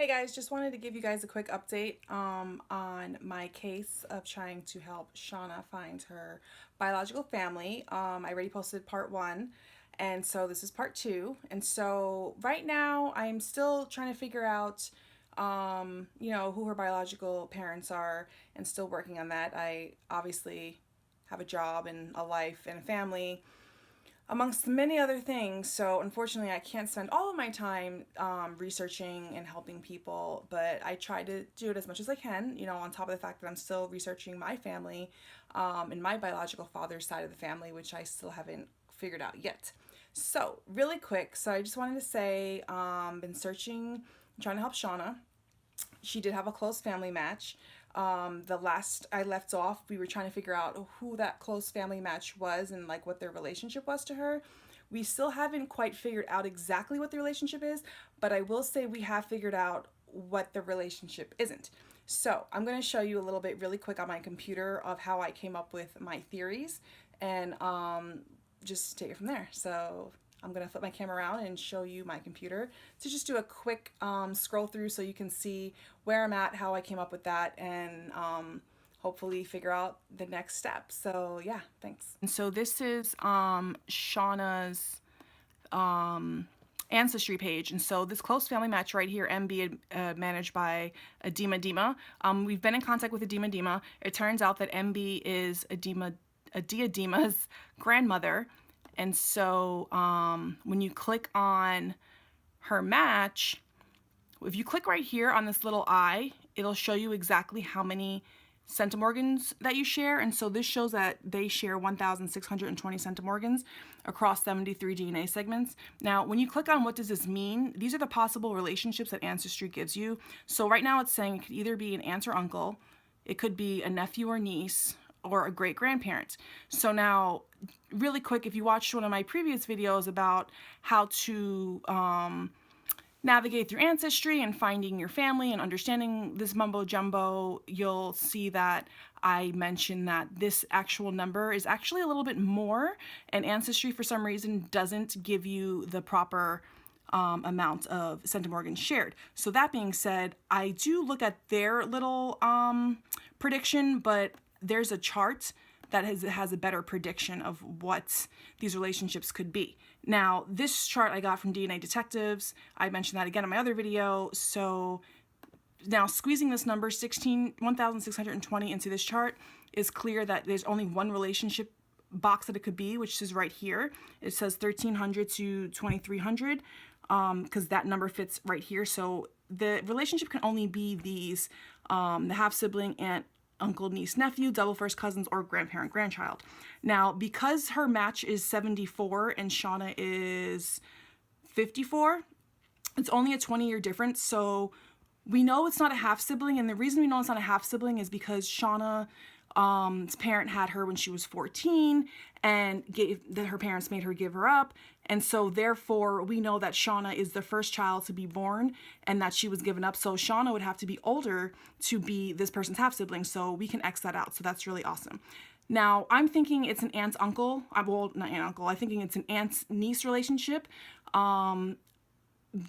Hey guys, just wanted to give you guys a quick update on my case of trying to help Shauna find her biological family. I already posted part one, and so this is part two. And so right now I'm still trying to figure out, who her biological parents are and still working on that. I obviously have a job and a life and a family amongst many other things. So unfortunately, I can't spend all of my time researching and helping people, but I try to do it as much as I can, on top of the fact that I'm still researching my family and my biological father's side of the family, which I still haven't figured out yet. So really quick, so I just wanted to say, been searching, trying to help Shauna. She did have a close family match. The last I left off, we were trying to figure out who that close family match was and like what their relationship was to her. We still haven't quite figured out exactly what the relationship is, but I will say we have figured out what the relationship isn't. So I'm going to show you a little bit really quick on my computer of how I came up with my theories and just take it from there. So I'm going to flip my camera around and show you my computer to just do a quick scroll through so you can see where I'm at, how I came up with that, and hopefully figure out the next step. So yeah, thanks. And so this is Shauna's Ancestry page, and so this close family match right here, MB, managed by Adima. We've been in contact with Adima. It turns out that MB is Adima's grandmother, and so when you click on her match, if you click right here on this little eye, it'll show you exactly how many centimorgans that you share. And so this shows that they share 1,620 centimorgans across 73 DNA segments. Now, when you click on what does this mean, these are the possible relationships that Ancestry gives you. So right now it's saying it could either be an aunt or uncle, it could be a nephew or niece, or a great-grandparent. So now, really quick, if you watched one of my previous videos about how to navigate through Ancestry and finding your family and understanding this mumbo jumbo, you'll see that I mentioned that this actual number is actually a little bit more, and Ancestry for some reason doesn't give you the proper amount of centimorgans shared. So that being said, I do look at their little prediction, but there's a chart that has a better prediction of what these relationships could be. Now, this chart I got from DNA Detectives. I mentioned that again in my other video. So now squeezing this number 1,620 into this chart is clear that there's only one relationship box that it could be, which is right here. It says 1,300 to 2,300 because that number fits right here. So the relationship can only be these, the half-sibling, aunt, uncle, niece, nephew, double first cousins, or grandparent, grandchild. Now, because her match is 74 and Shauna is 54, it's only a 20-year difference. So we know it's not a half-sibling, and the reason we know it's not a half-sibling is because Shauna's parent had her when she was 14 and her parents made her give her up, and so therefore we know that Shauna is the first child to be born and that she was given up. So Shauna would have to be older to be this person's half-sibling, so we can X that out. So that's really awesome. Now, I'm thinking it's an aunt-uncle. Well, not aunt-uncle. I'm thinking it's an aunt-niece relationship.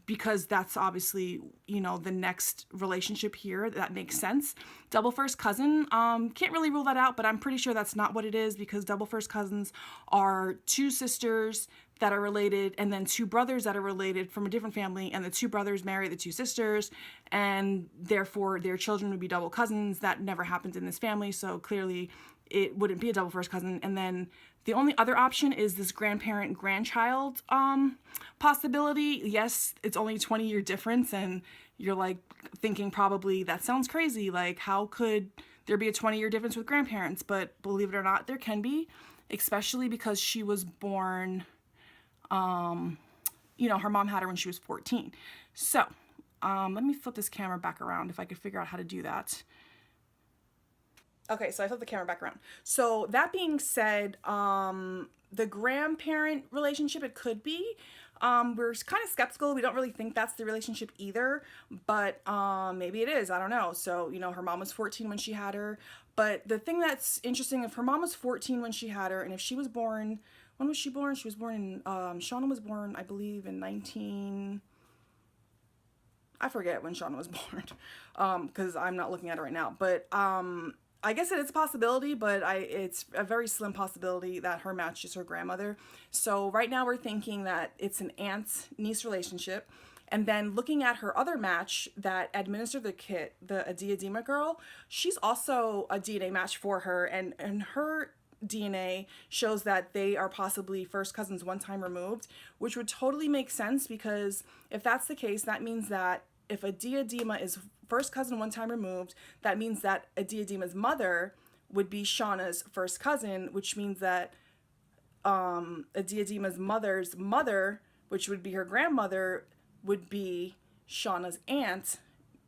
Because that's obviously, the next relationship here. That makes sense. Double first cousin, can't really rule that out, but I'm pretty sure that's not what it is, because double first cousins are two sisters that are related and then two brothers that are related from a different family, and the two brothers marry the two sisters, and therefore their children would be double cousins. That never happened in this family, so clearly it wouldn't be a double first cousin. And then the only other option is this grandparent-grandchild possibility. Yes, it's only a 20-year difference, and you're like thinking probably that sounds crazy. Like, how could there be a 20-year difference with grandparents? But believe it or not, there can be, especially because she was born, her mom had her when she was 14. So let me flip this camera back around if I could figure out how to do that. Okay, so I flipped the camera back around. So that being said, the grandparent relationship, it could be. We're kind of skeptical. We don't really think that's the relationship either, but maybe it is. I don't know. So, her mom was 14 when she had her. But the thing that's interesting, if her mom was 14 when she had her, and if she was born, when was she born? She was born in, Shauna was born, I believe, in I forget when Shaunna was born, because I'm not looking at it right now. But I guess it is a possibility, but it's a very slim possibility that her match is her grandmother. So right now we're thinking that it's an aunt-niece relationship. And then looking at her other match that administered the kit, the Adoptee girl, she's also a DNA match for her, and her DNA shows that they are possibly first cousins one time removed, which would totally make sense, because if that's the case, that means that if Adoptee is first cousin one time removed, that means that Adoptee's mother would be Shaunna's first cousin, which means that Adoptee's mother's mother, which would be her grandmother, would be Shaunna's aunt,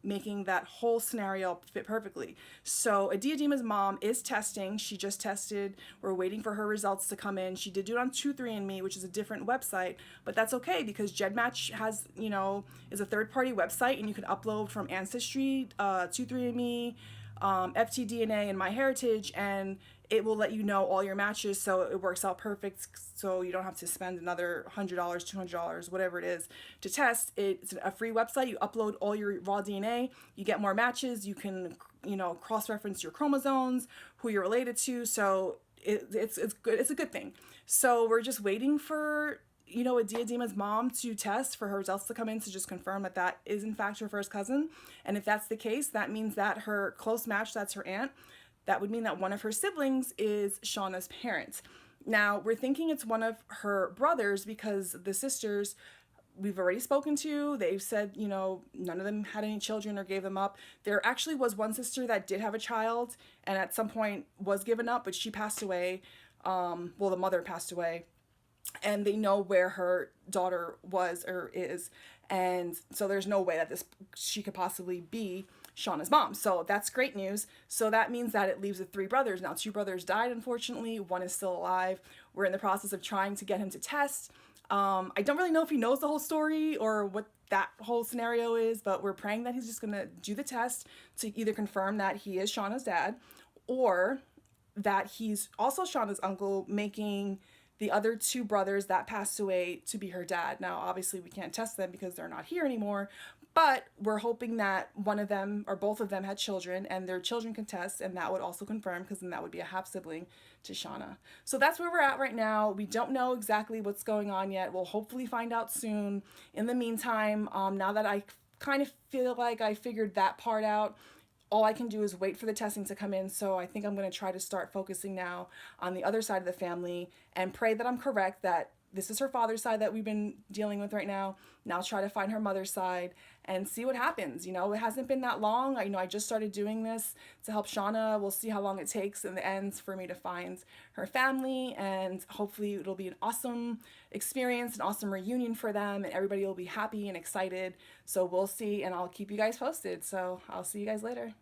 making that whole scenario fit perfectly. So Adoptee's mom is testing. She just tested. We're waiting for her results to come in. She did do it on 23andMe, which is a different website, but that's okay because GEDmatch has, is a third-party website, and you can upload from Ancestry, 23andMe, FTDNA, and MyHeritage, and it will let you know all your matches, so it works out perfect, so you don't have to spend another $100, $200, whatever it is, to test. It's a free website. You upload all your raw DNA, you get more matches, you can, cross-reference your chromosomes, who you're related to, so it's good. It's a good thing. So we're just waiting for, Adoptee's mom to test, for her results to come in to just confirm that that is in fact her first cousin, and if that's the case, that means that her close match, that's her aunt, that would mean that one of her siblings is Shaunna's parents. Now, we're thinking it's one of her brothers because the sisters we've already spoken to, they've said, none of them had any children or gave them up. There actually was one sister that did have a child and at some point was given up, but she passed away. The mother passed away. And they know where her daughter was or is. And so there's no way that she could possibly be Shaunna's mom. So that's great news. So that means that it leaves with 3 brothers. Now, 2 brothers died, unfortunately. 1 is still alive. We're in the process of trying to get him to test. I don't really know if he knows the whole story or what that whole scenario is, but we're praying that he's just going to do the test to either confirm that he is Shaunna's dad or that he's also Shaunna's uncle, making the other 2 brothers that passed away to be her dad. Now, obviously, we can't test them because they're not here anymore, but we're hoping that one of them or both of them had children and their children can test, and that would also confirm, because then that would be a half-sibling to Shaunna. So that's where we're at right now. We don't know exactly what's going on yet. We'll hopefully find out soon. In the meantime, now that I kind of feel like I figured that part out, all I can do is wait for the testing to come in. So I think I'm going to try to start focusing now on the other side of the family and pray that I'm correct, that this is her father's side that we've been dealing with right now. Now try to find her mother's side and see what happens. It hasn't been that long. I just started doing this to help Shaunna. We'll see how long it takes in the end for me to find her family, and hopefully it'll be an awesome experience, an awesome reunion for them, and everybody will be happy and excited. So we'll see, and I'll keep you guys posted. So I'll see you guys later.